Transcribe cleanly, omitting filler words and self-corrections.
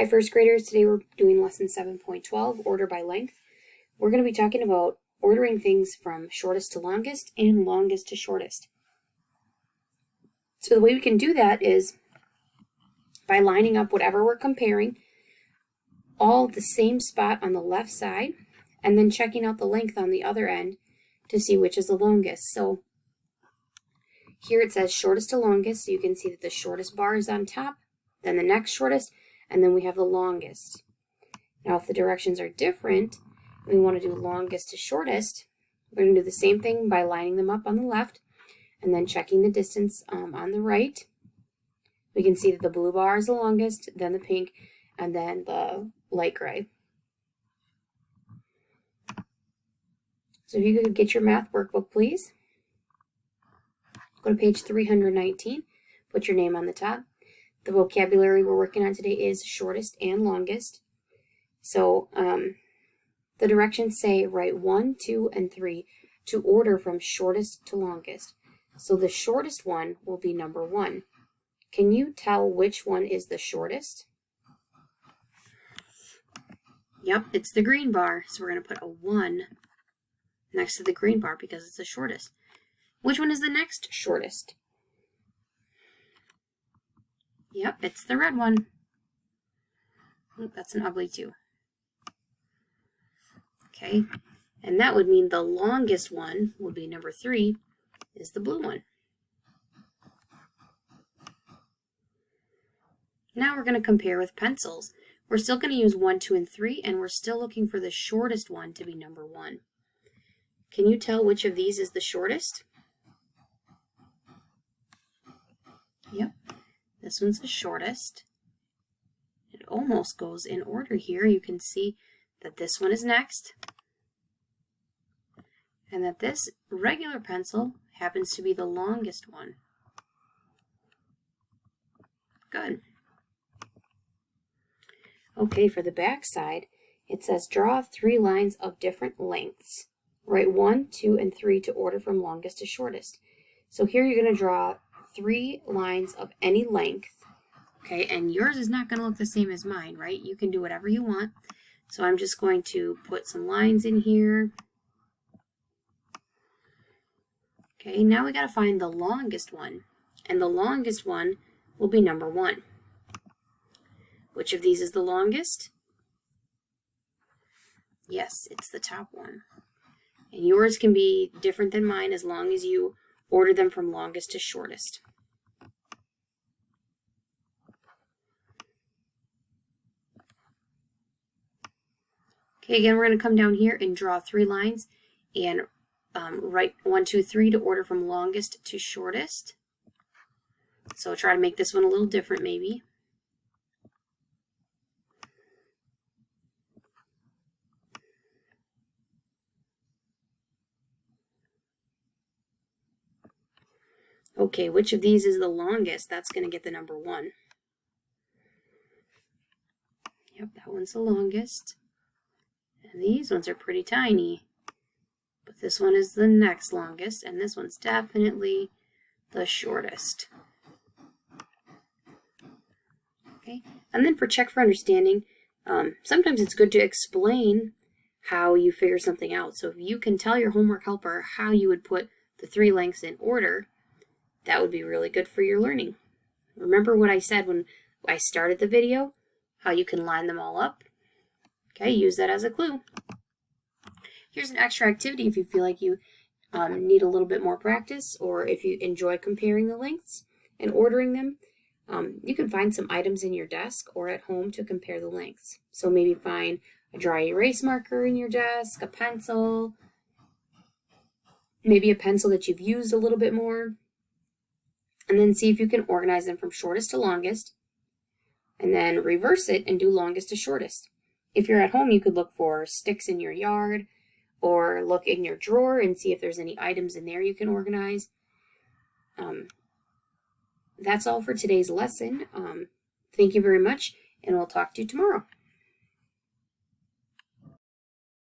Hi first graders, today we're doing lesson 7.12, order by length. We're going to be talking about ordering things from shortest to longest and longest to shortest. So the way we can do that is by lining up whatever we're comparing all at the same spot on the left side and then checking out the length on the other end to see which is the longest. So here it says shortest to longest, so you can see that the shortest bar is on top, then the next shortest, and then we have the longest. Now if the directions are different, we want to do longest to shortest, we're going to do the same thing by lining them up on the left and then checking the distance on the right. We can see that the blue bar is the longest, then the pink, and then the light gray. So if you could get your math workbook, please. Go to page 319, put your name on the top. The vocabulary we're working on today is shortest and longest. So the directions say write 1, 2, and 3 to order from shortest to longest. So the shortest one will be number 1. Can you tell which one is the shortest? Yep, it's the green bar. So we're going to put a 1 next to the green bar because it's the shortest. Which one is the next shortest? Yep, it's the red one. Oh, that's an ugly 2. Okay, and that would mean the longest one would be number 3, is the blue one. Now we're going to compare with pencils. We're still going to use 1, 2, and 3, and we're still looking for the shortest one to be number 1. Can you tell which of these is the shortest? Yep, this one's the shortest. It almost goes in order here. You can see that this one is next, and that this regular pencil happens to be the longest one. Good. Okay, for the back side, it says draw 3 lines of different lengths. Write 1, 2, and 3 to order from longest to shortest. So here you're going to draw 3 lines of any length, okay, and yours is not going to look the same as mine, right? You can do whatever you want. So I'm just going to put some lines in here. Okay, now we got to find the longest one, and the longest one will be number 1. Which of these is the longest? Yes, it's the top one. And yours can be different than mine as long as you order them from longest to shortest. Okay, again, we're going to come down here and draw 3 lines and write 1, 2, 3 to order from longest to shortest. So try to make this one a little different maybe. Okay, which of these is the longest? That's going to get the number 1. Yep, that one's the longest. And these ones are pretty tiny. But this one is the next longest, and this one's definitely the shortest. Okay, and then for check for understanding, sometimes it's good to explain how you figure something out. So if you can tell your homework helper how you would put the 3 lengths in order, that would be really good for your learning. Remember what I said when I started the video, how you can line them all up? Okay, use that as a clue. Here's an extra activity if you feel like you need a little bit more practice, or if you enjoy comparing the lengths and ordering them. You can find some items in your desk or at home to compare the lengths. So maybe find a dry erase marker in your desk, a pencil, maybe a pencil that you've used a little bit more, and then see if you can organize them from shortest to longest, and then reverse it and do longest to shortest. If you're at home, you could look for sticks in your yard, or look in your drawer and see if there's any items in there you can organize. That's all for today's lesson. Thank you very much, and we'll talk to you tomorrow.